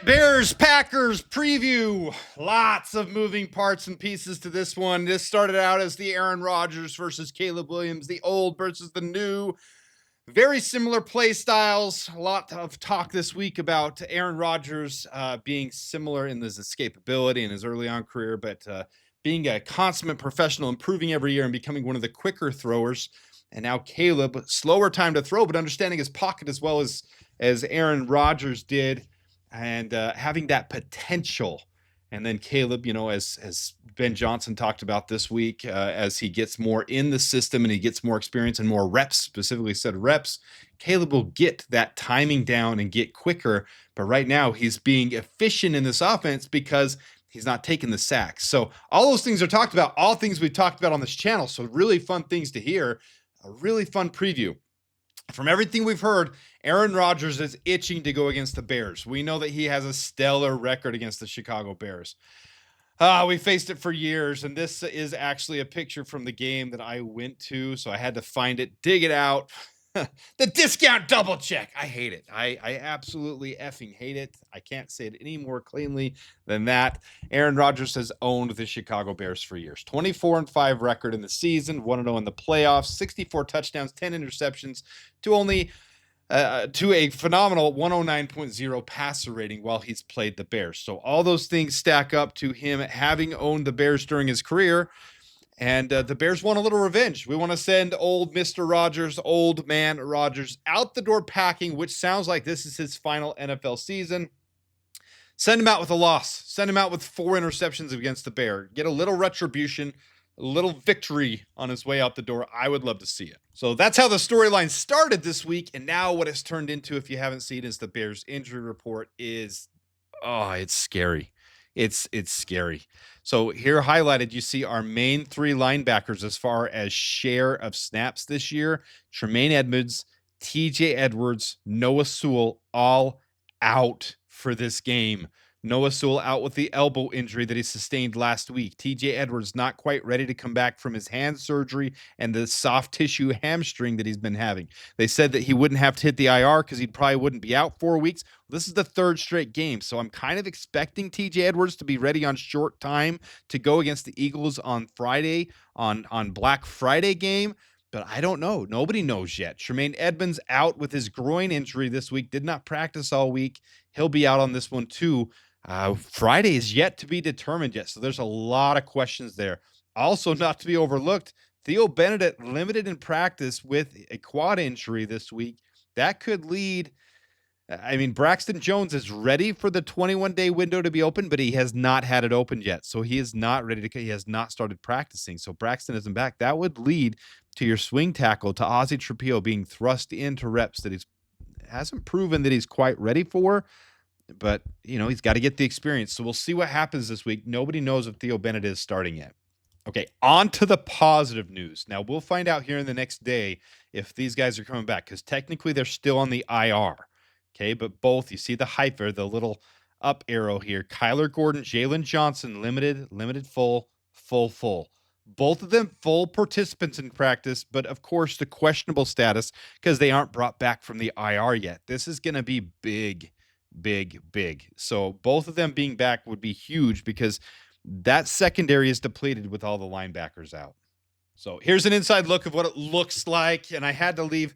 Bears Packers preview. Lots of moving parts and pieces to this one. This started out as the Aaron Rodgers versus Caleb Williams, the old versus the new. Very similar play styles. A lot of talk this week about Aaron Rodgers being similar in his escapability in his early on career, but being a consummate professional, improving every year and becoming one of the quicker throwers. And now Caleb, slower time to throw, but understanding his pocket as well as Aaron Rodgers did, and having that potential. And then Caleb, as Ben Johnson talked about this week, as he gets more in the system and he gets more experience and more reps, specifically said reps, Caleb will get that timing down and get quicker. But right now he's being efficient in this offense because he's not taking the sacks. So all those things are talked about, all things we've talked about on this channel. So really fun things to hear, a really fun preview. From everything we've heard, Aaron Rodgers is itching to go against the Bears. We know that he has a stellar record against the Chicago Bears. We faced it for years, and this is actually a picture from the game that I went to, so I had to find it, dig it out. The discount double check. I hate it. I absolutely effing hate it. I can't say it any more cleanly than that. Aaron Rodgers has owned the Chicago Bears for years. 24-5 record in the season, 1-0 in the playoffs, 64 touchdowns, 10 interceptions to a phenomenal 109.0 passer rating while he's played the Bears. So all those things stack up to him having owned the Bears during his career. And the Bears want a little revenge. We want to send old Mr. Rodgers, old man Rodgers, out the door packing, which sounds like this is his final NFL season. Send him out with a loss. Send him out with 4 interceptions against the Bears. Get a little retribution, a little victory on his way out the door. I would love to see it. So that's how the storyline started this week. And now what it's turned into, if you haven't seen, is the Bears injury report is, it's scary. It's scary. So here highlighted, you see our main 3 linebackers as far as share of snaps this year. Tremaine Edmunds, TJ Edwards, Noah Sewell, all out for this game. Noah Sewell out with the elbow injury that he sustained last week. TJ Edwards not quite ready to come back from his hand surgery and the soft tissue hamstring that he's been having. They said that he wouldn't have to hit the IR because he probably wouldn't be out 4 weeks. This is the 3rd straight game, so I'm kind of expecting TJ Edwards to be ready on short time to go against the Eagles on Friday, on Black Friday game. But I don't know. Nobody knows yet. Tremaine Edmunds out with his groin injury this week. Did not practice all week. He'll be out on this one too. Friday is yet to be determined yet. So there's a lot of questions there. Also, not to be overlooked, Theo Benedict limited in practice with a quad injury this week. That could lead. Braxton Jones is ready for the 21-day window to be open, but he has not had it opened yet. So he is not ready to, he has not started practicing. So Braxton isn't back. That would lead to your swing tackle, to Ozzie Trapillo being thrust into reps that he hasn't proven that he's quite ready for. But, he's got to get the experience. So we'll see what happens this week. Nobody knows if Theo Bennett is starting yet. Okay, on to the positive news. Now, we'll find out here in the next day if these guys are coming back, because technically they're still on the IR. Okay, but both, you see the hyper, the little up arrow here. Kyler Gordon, Jalen Johnson, limited, full. Both of them full participants in practice, but of course the questionable status because they aren't brought back from the IR yet. This is going to be big. So both of them being back would be huge because that secondary is depleted with all the linebackers out. So here's an inside look of what it looks like. And I had to leave,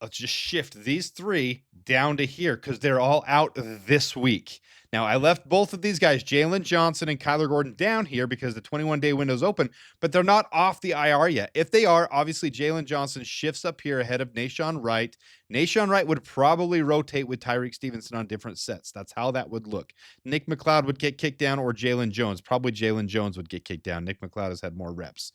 let's just shift these 3 down to here because they're all out this week. Now, I left both of these guys, Jalen Johnson and Kyler Gordon, down here because the 21-day window is open, but they're not off the IR yet. If they are, obviously Jalen Johnson shifts up here ahead of Nashawn Wright. Nashawn Wright would probably rotate with Tyreek Stevenson on different sets. That's how that would look. Nick McLeod would get kicked down, or Jalen Jones. Probably Jalen Jones would get kicked down. Nick McLeod has had more reps.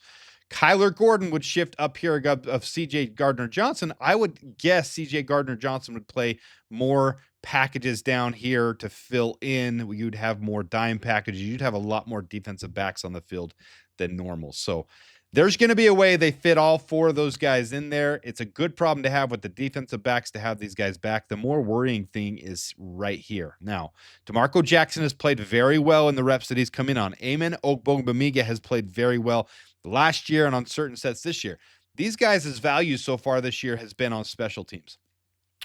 Kyler Gordon would shift up here of C.J. Gardner-Johnson. I would guess C.J. Gardner-Johnson would play more packages down here to fill in. You'd have more dime packages. You'd have a lot more defensive backs on the field than normal. So there's going to be a way they fit all 4 of those guys in there. It's a good problem to have with the defensive backs to have these guys back. The more worrying thing is right here. Now, DeMarco Jackson has played very well in the reps that he's come in on. Amen Ogbongbemiga has played very well last year and on certain sets this year. These guys' value so far this year has been on special teams.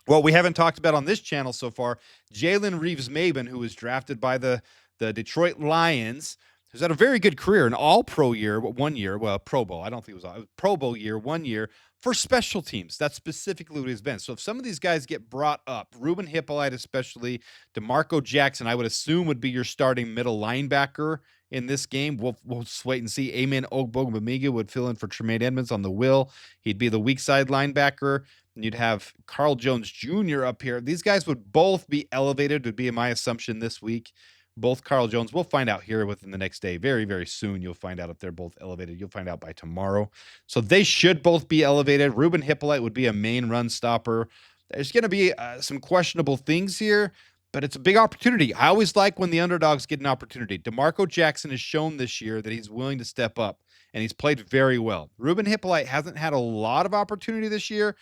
Well, we haven't talked about on this channel so far, Jalen Reeves-Maybin, who was drafted by the Detroit Lions, who's had a very good career, an all-pro year, 1 year, well, Pro Bowl. I don't think it was Pro Bowl year, 1 year for special teams. That's specifically what he's been. So if some of these guys get brought up, Ruben Hippolyte especially, DeMarco Jackson, I would assume would be your starting middle linebacker in this game. We'll just wait and see. Amen Ogbongbemiga would fill in for Tremaine Edmonds on the will. He'd be the weak side linebacker. And you'd have Carl Jones Jr. up here. These guys would both be elevated, would be my assumption this week. Both Carl Jones. We'll find out here within the next day. Very, very soon, you'll find out if they're both elevated. You'll find out by tomorrow. So they should both be elevated. Ruben Hippolyte would be a main run stopper. There's going to be some questionable things here, but it's a big opportunity. I always like when the underdogs get an opportunity. DeMarco Jackson has shown this year that he's willing to step up, and he's played very well. Ruben Hippolyte hasn't had a lot of opportunity this year.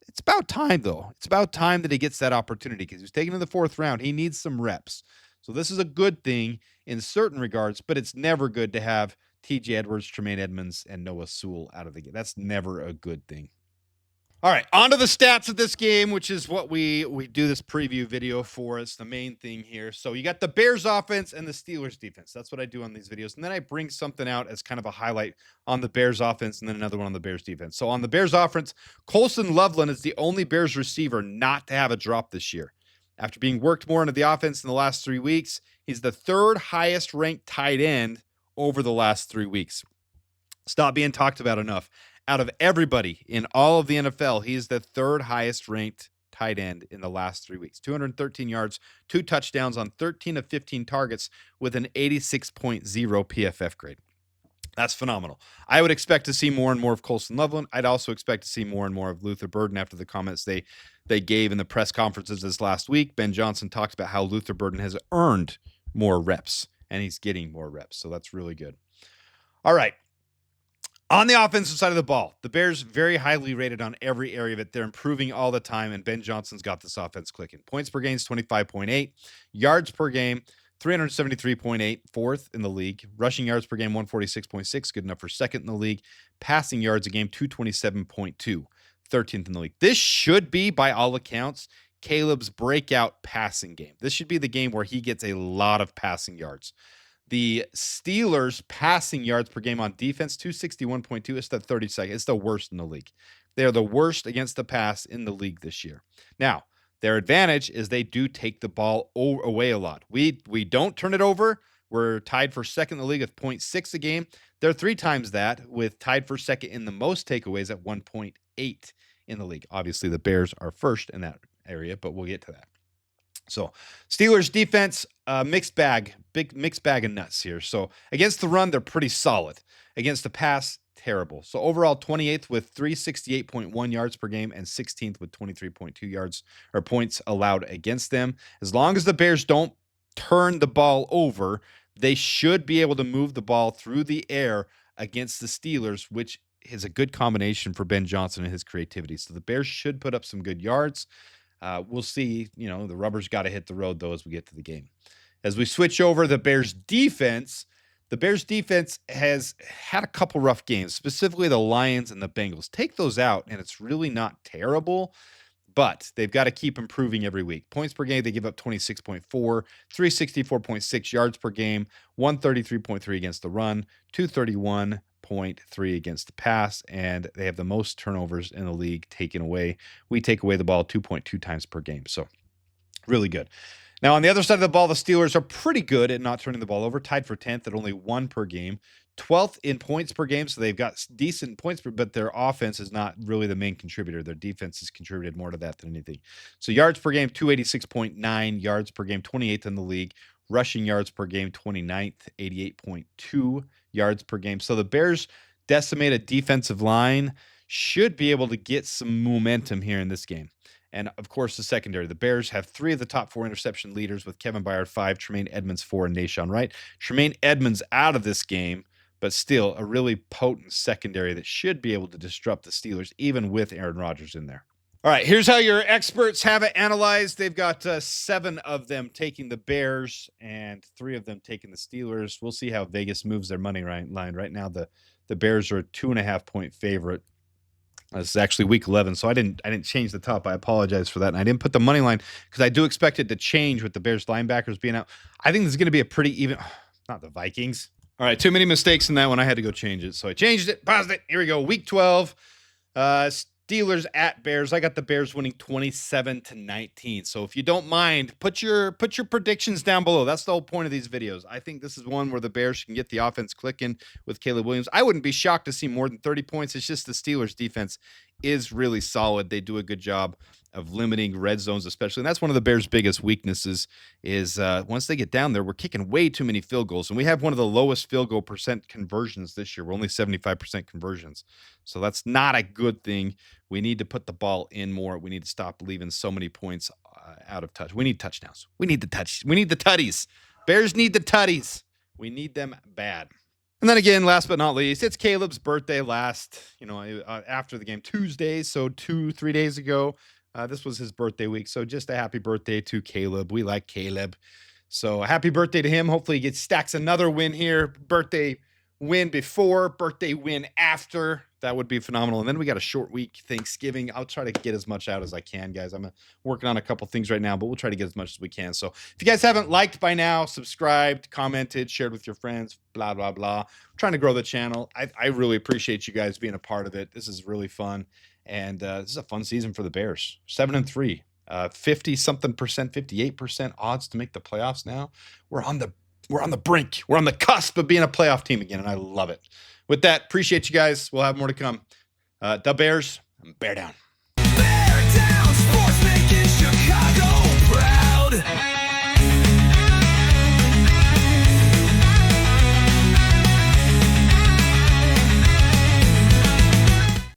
It's about time, though. It's about time that he gets that opportunity because he was taken in the 4th round. He needs some reps. So this is a good thing in certain regards, but it's never good to have TJ Edwards, Tremaine Edmonds, and Noah Sewell out of the game. That's never a good thing. All right, on to the stats of this game, which is what we do this preview video for. It's the main thing here. So you got the Bears offense and the Steelers defense. That's what I do on these videos. And then I bring something out as kind of a highlight on the Bears offense and then another one on the Bears defense. So on the Bears offense, Colson Loveland is the only Bears receiver not to have a drop this year. After being worked more into the offense in the last 3 weeks, he's the 3rd highest ranked tight end over the last 3 weeks. Stop being talked about enough. Out of everybody in all of the NFL, he's the 3rd highest ranked tight end in the last 3 weeks. 213 yards, 2 touchdowns on 13 of 15 targets with an 86.0 PFF grade. That's phenomenal. I would expect to see more and more of Colson Loveland. I'd also expect to see more and more of Luther Burden after the comments they gave in the press conferences this last week. Ben Johnson talked about how Luther Burden has earned more reps, and he's getting more reps. So that's really good. All right. On the offensive side of the ball, the Bears very highly rated on every area of it. They're improving all the time, and Ben Johnson's got this offense clicking. Points per game is 25.8. Yards per game, 373.8, 4th in the league. Rushing yards per game, 146.6, good enough for 2nd in the league. Passing yards a game, 227.2, 13th in the league. This should be, by all accounts, Caleb's breakout passing game. This should be the game where he gets a lot of passing yards. The Steelers' passing yards per game on defense, 261.2. It's the 32nd. It's the worst in the league. They are the worst against the pass in the league this year. Now, their advantage is they do take the ball away a lot. We don't turn it over. We're tied for 2nd in the league with 0.6 a game. They're 3 times that, with tied for 2nd in the most takeaways at 1.8 in the league. Obviously, the Bears are 1st in that area, but we'll get to that. So Steelers defense, mixed bag, big mixed bag of nuts here. So against the run, they're pretty solid. Against the pass, terrible. So overall 28th with 368.1 yards per game and 16th with 23.2 yards or points allowed against them. As long as the Bears don't turn the ball over, they should be able to move the ball through the air against the Steelers, which is a good combination for Ben Johnson and his creativity. So the Bears should put up some good yards. We'll see. The rubber's got to hit the road, though, as we get to the game. As we switch over the Bears defense has had a couple rough games, specifically the Lions and the Bengals. Take those out, and it's really not terrible, but they've got to keep improving every week. Points per game, they give up 26.4, 364.6 yards per game, 133.3 against the run, 231.3 against the pass, and they have the most turnovers in the league taken away. We take away the ball 2.2 times per game, so really good. Now, on the other side of the ball, the Steelers are pretty good at not turning the ball over, tied for 10th at only 1 per game, 12th in points per game, so they've got decent points, but their offense is not really the main contributor. Their defense has contributed more to that than anything. So yards per game, 286.9, yards per game, 28th in the league, rushing yards per game, 29th, 88.2 yards per game. So the Bears' decimated defensive line should be able to get some momentum here in this game. And, of course, the secondary. The Bears have 3 of the top 4 interception leaders with Kevin Byard 5, Tremaine Edmonds 4, and Nashawn Wright. Tremaine Edmonds out of this game, but still a really potent secondary that should be able to disrupt the Steelers, even with Aaron Rodgers in there. All right, here's how your experts have it analyzed. They've got 7 of them taking the Bears and 3 of them taking the Steelers. We'll see how Vegas moves their money line. Right now, the Bears are a 2.5-point favorite. This is actually week 11, so I didn't change the top. I apologize for that. And I didn't put the money line because I do expect it to change with the Bears linebackers being out. I think this is going to be a pretty even, not the Vikings. All right, too many mistakes in that one. I had to go change it. So I changed it, paused it. Here we go. Week 12. Steelers at Bears. I got the Bears winning 27-19. So if you don't mind, put your predictions down below. That's the whole point of these videos. I think this is one where the Bears can get the offense clicking with Caleb Williams. I wouldn't be shocked to see more than 30 points. It's just the Steelers defense is really solid. They do a good job of limiting red zones, especially. And that's one of the Bears' biggest weaknesses is once they get down there, we're kicking way too many field goals. And we have one of the lowest field goal percent conversions this year. We're only 75% conversions. So that's not a good thing. We need to put the ball in more. We need to stop leaving so many points out of touch. We need touchdowns. We need the touch. We need the tutties. Bears need the tutties. We need them bad. And then again, last but not least, it's Caleb's birthday after the game Tuesday. So 2-3 days ago, this was his birthday week. So just a happy birthday to Caleb. We like Caleb. So a happy birthday to him. Hopefully he stacks another win here. Birthday win before, birthday win after. That would be phenomenal. And then we got a short week, Thanksgiving. I'll try to get as much out as I can, guys. I'm working on a couple things right now, but we'll try to get as much as we can. So if you guys haven't liked by now, subscribed, commented, shared with your friends, blah, blah, blah. I'm trying to grow the channel. I really appreciate you guys being a part of it. This is really fun. And this is a fun season for the Bears. 7-3, 50-something percent, 58% odds to make the playoffs now. We're on the brink. We're on the cusp of being a playoff team again, and I love it. With that, appreciate you guys. We'll have more to come. The Bears, bear down. Bear down, sports making Chicago proud.